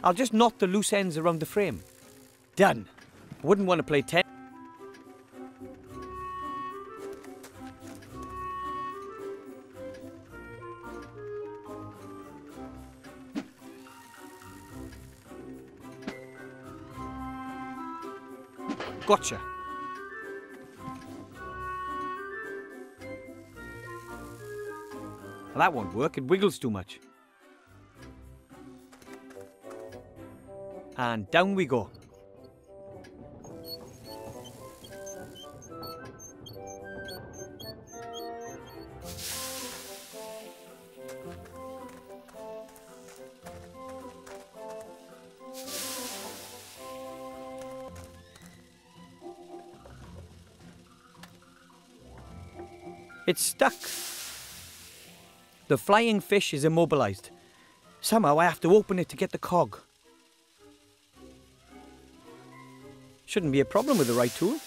I'll just knot the loose ends around the frame. Done. I wouldn't want to play 10. Gotcha. Well, that won't work. It wiggles too much. And down we go. It's stuck. The flying fish is immobilized. Somehow I have to open it to get the cog. Shouldn't be a problem with the right tool.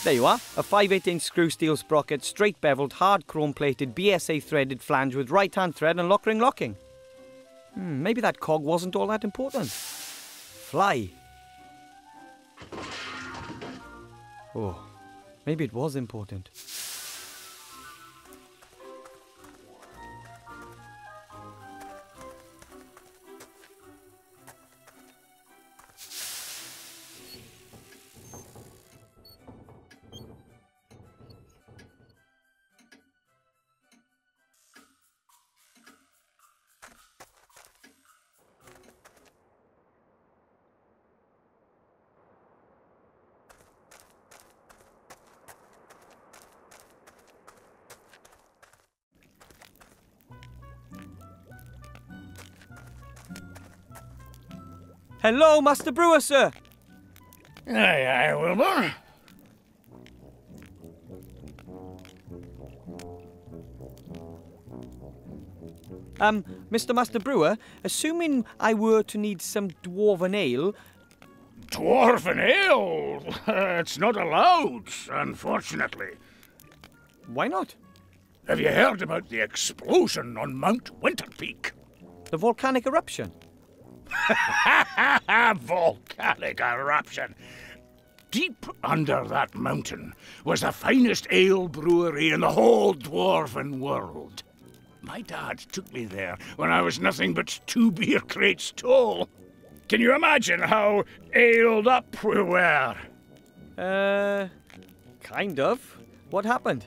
There you are, a 5/8" screw steel sprocket, straight beveled, hard chrome plated, BSA threaded flange with right hand thread and lock ring locking. Maybe that cog wasn't all that important. Fly. Oh, maybe it was important. Hello, Master Brewer, sir. Aye, aye, Wilbur. Mr. Master Brewer, assuming I were to need some dwarven ale... Dwarven ale? It's not allowed, unfortunately. Why not? Have you heard about the explosion on Mount Winterpeak? The volcanic eruption? Volcanic eruption. Deep under that mountain was the finest ale brewery in the whole dwarven world. My dad took me there when I was nothing but 2 beer crates tall. Can you imagine how aled up we were? Kind of. What happened?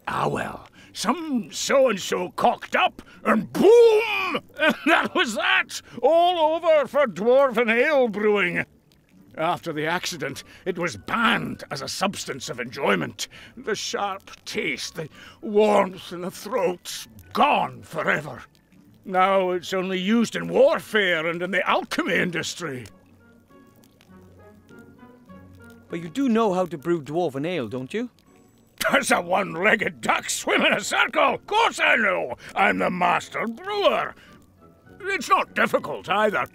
Ah, well, some so-and-so cocked up, and boom! And that was that! All over for dwarven ale brewing. After the accident, it was banned as a substance of enjoyment. The sharp taste, the warmth in the throat, gone forever. Now it's only used in warfare and in the alchemy industry. But you do know how to brew dwarven ale, don't you? Does a one-legged duck swim in a circle? Of course I know. I'm the master brewer. It's not difficult either.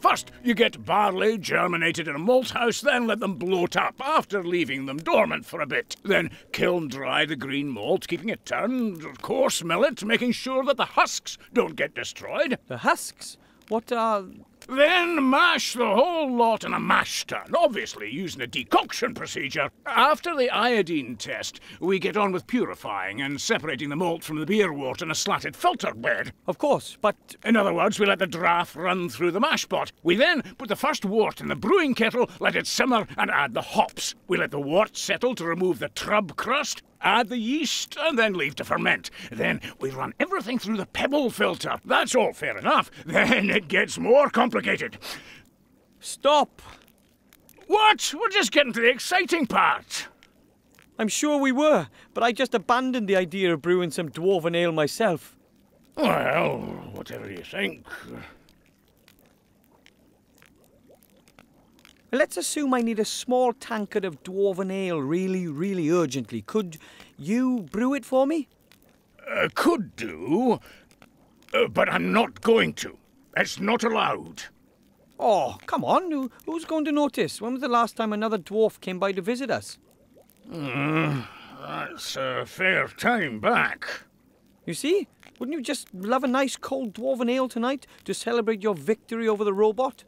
First, you get barley germinated in a malt house, then let them bloat up after leaving them dormant for a bit. Then kiln dry the green malt, keeping it turned, coarse mill it, making sure that the husks don't get destroyed. The husks? What are... Then mash the whole lot in a mash tun, obviously using a decoction procedure. After the iodine test, we get on with purifying and separating the malt from the beer wort in a slatted filter bed. Of course, but... In other words, we let the draft run through the mash pot. We then put the first wort in the brewing kettle, let it simmer, and add the hops. We let the wort settle to remove the trub crust, add the yeast, and then leave to ferment. Then we run everything through the pebble filter. That's all fair enough. Then it gets more complicated. Stop! What? We're just getting to the exciting part. I'm sure we were, but I just abandoned the idea of brewing some dwarven ale myself. Well, whatever you think. Let's assume I need a small tankard of dwarven ale really, really urgently. Could you brew it for me? Could do, but I'm not going to. It's not allowed. Oh, come on. Who's going to notice? When was the last time another dwarf came by to visit us? That's a fair time back. You see? Wouldn't you just love a nice cold dwarven ale tonight to celebrate your victory over the robot?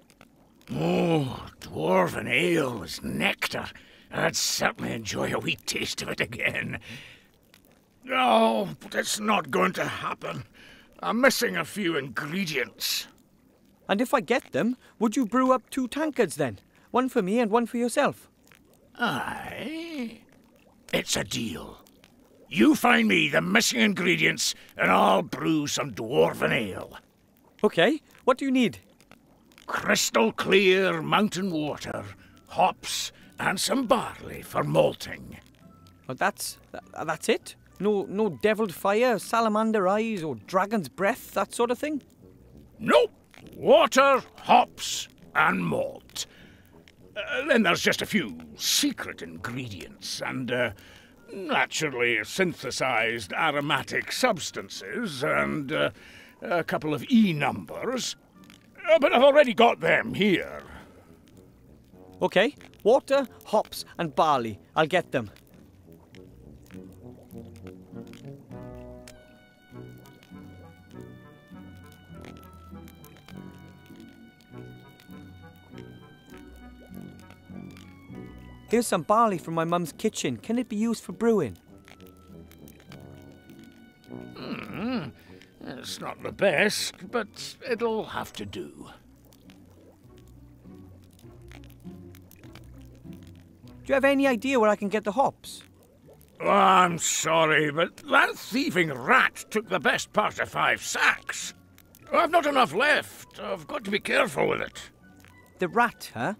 Oh, dwarven ale is nectar. I'd certainly enjoy a wee taste of it again. No, but it's not going to happen. I'm missing a few ingredients. And if I get them, would you brew up 2 tankards then? One for me and one for yourself. Aye. It's a deal. You find me the missing ingredients and I'll brew some dwarven ale. Okay, what do you need? Crystal clear mountain water, hops, and some barley for malting. Well, that's it? No deviled fire, salamander eyes, or dragon's breath, that sort of thing? Nope. Water, hops, and malt. Then there's just a few secret ingredients and naturally synthesized aromatic substances and a couple of E numbers. But I've already got them here. Okay, water, hops, and barley. I'll get them. Here's some barley from my mum's kitchen. Can it be used for brewing? It's not the best, but it'll have to do. Do you have any idea where I can get the hops? Oh, I'm sorry, but that thieving rat took the best part of 5 sacks. I've not enough left. I've got to be careful with it. The rat, huh?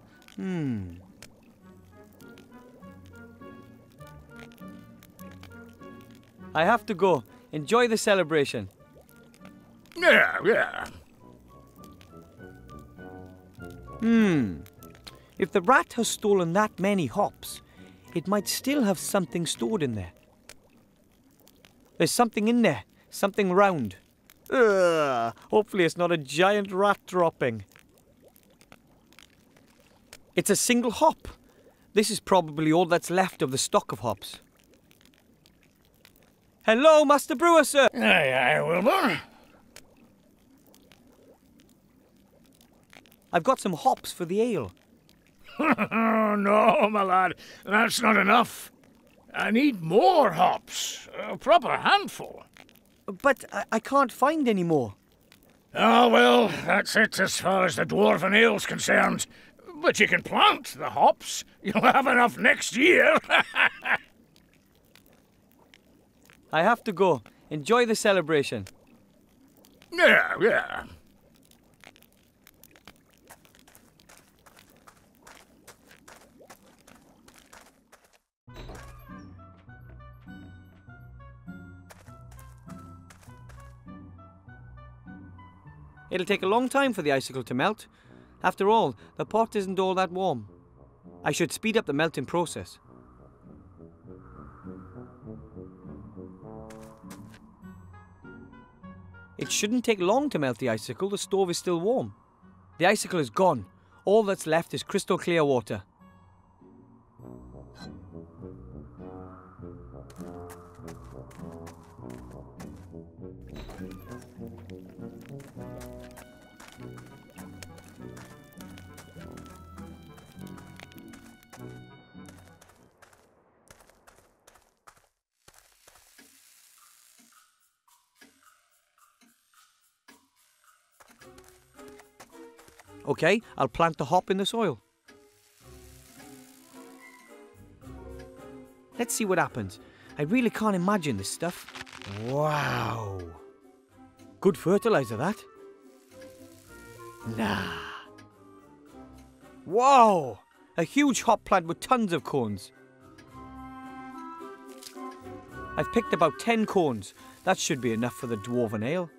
I have to go. Enjoy the celebration. Yeah. If the rat has stolen that many hops, it might still have something stored in there. There's something in there. Something round. Ugh, hopefully it's not a giant rat dropping. It's a single hop. This is probably all that's left of the stock of hops. Hello, Master Brewer, sir. Aye, Wilbur. I've got some hops for the ale. Oh, no, my lad. That's not enough. I need more hops. A proper handful. But I can't find any more. Oh, well, that's it as far as the dwarven ale's concerned. But you can plant the hops. You'll have enough next year. I have to go. Enjoy the celebration. Yeah. It'll take a long time for the icicle to melt. After all, the pot isn't all that warm. I should speed up the melting process. It shouldn't take long to melt the icicle. The stove is still warm. The icicle is gone. All that's left is crystal clear water. Okay, I'll plant the hop in the soil. Let's see what happens. I really can't imagine this stuff. Wow. Good fertilizer, that. Nah. Whoa! A huge hop plant with tons of cones. I've picked about 10 cones. That should be enough for the dwarven ale.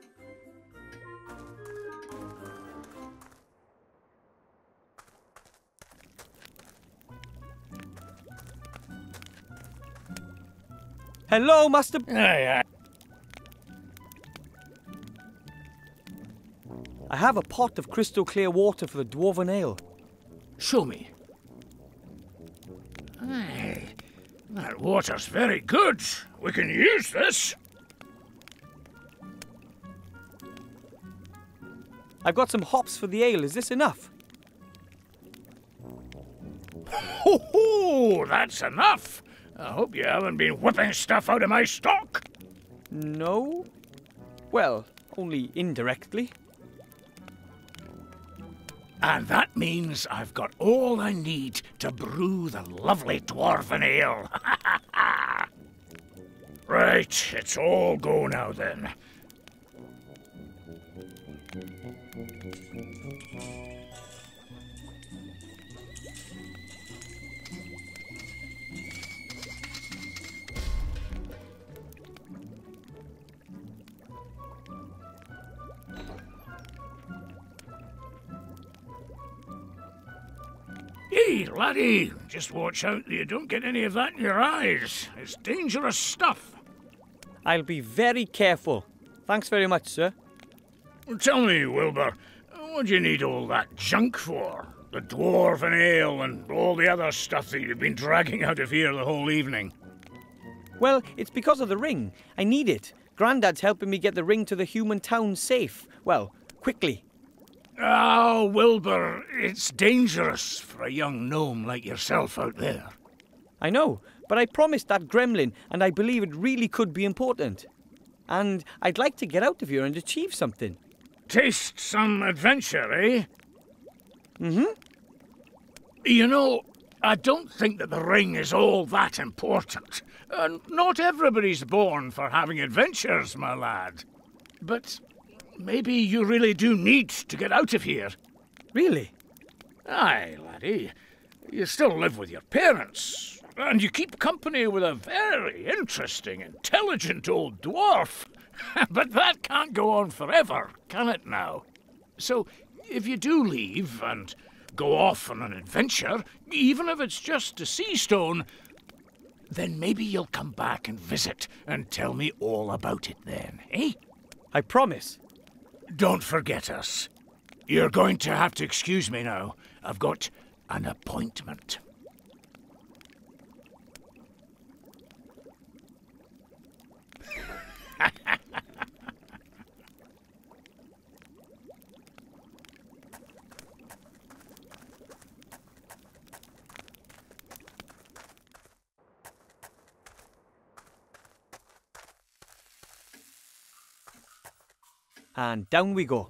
Hello, Master... Aye. I have a pot of crystal clear water for the dwarven ale. Show me. Aye. That water's very good. We can use this. I've got some hops for the ale. Is this enough? Ho ho! That's enough! I hope you haven't been whipping stuff out of my stock. No. Well, only indirectly. And that means I've got all I need to brew the lovely dwarven ale. Right, it's all go now then. Hey, laddie, just watch out that you don't get any of that in your eyes. It's dangerous stuff. I'll be very careful. Thanks very much, sir. Tell me, Wilbur, what do you need all that junk for? The dwarven ale and all the other stuff that you've been dragging out of here the whole evening. Well, it's because of the ring. I need it. Grandad's helping me get the ring to the human town safe. Well, quickly. Oh, Wilbur, it's dangerous for a young gnome like yourself out there. I know, but I promised that gremlin, and I believe it really could be important. And I'd like to get out of here and achieve something. Taste some adventure, eh? Mm-hmm. You know, I don't think that the ring is all that important. Not everybody's born for having adventures, my lad. But maybe you really do need to get out of here. Really? Aye, laddie. You still live with your parents, and you keep company with a very interesting, intelligent old dwarf. But that can't go on forever, can it now? So, if you do leave and go off on an adventure, even if it's just a sea stone, then maybe you'll come back and visit and tell me all about it then, eh? I promise. Don't forget us. You're going to have to excuse me now. I've got an appointment. And down we go.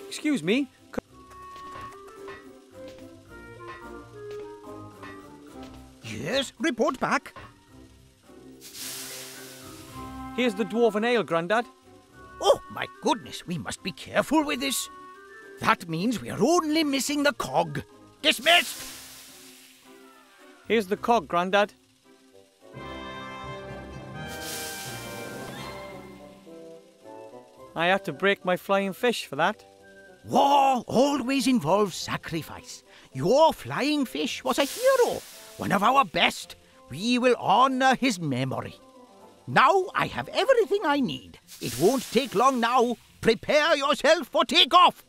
Excuse me. Yes, report back. Here's the dwarven ale, Grandad. Oh, my goodness, we must be careful with this. That means we're only missing the cog. Dismissed! Here's the cog, Grandad. I had to break my flying fish for that. War always involves sacrifice. Your flying fish was a hero, one of our best. We will honor his memory. Now I have everything I need. It won't take long now. Prepare yourself for takeoff.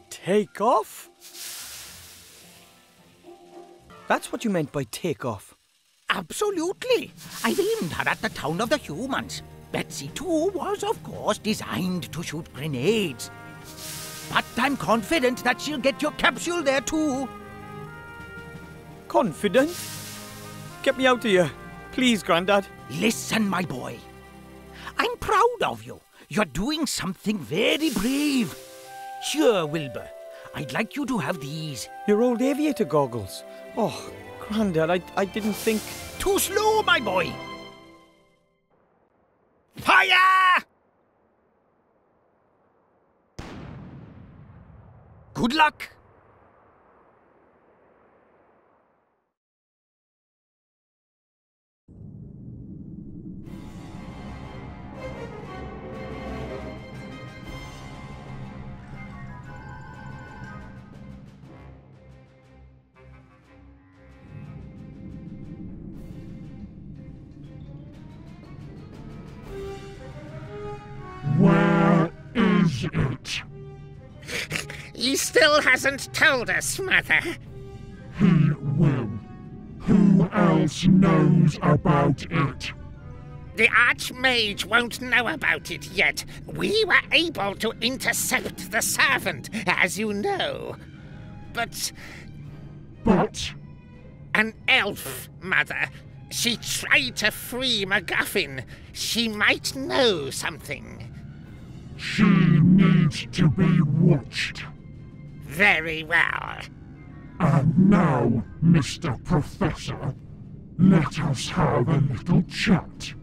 Take off? That's what you meant by take off. Absolutely. I've aimed her at the town of the humans. Betsy, too, was, of course, designed to shoot grenades. But I'm confident that she'll get your capsule there, too. Confident? Get me out of here. Please, Grandad. Listen, my boy. I'm proud of you. You're doing something very brave. Sure, Wilbur. I'd like you to have these. Your old aviator goggles. Oh, Grandad, I didn't think... Too slow, my boy. Fire! Good luck. Where is it? He still hasn't told us, Mother. He will. Who else knows about it? The Archmage won't know about it yet. We were able to intercept the servant, as you know. But an elf, Mother. She tried to free MacGuffin. She might know something. She needs to be watched. Very well. And now, Mr. Professor, let us have a little chat.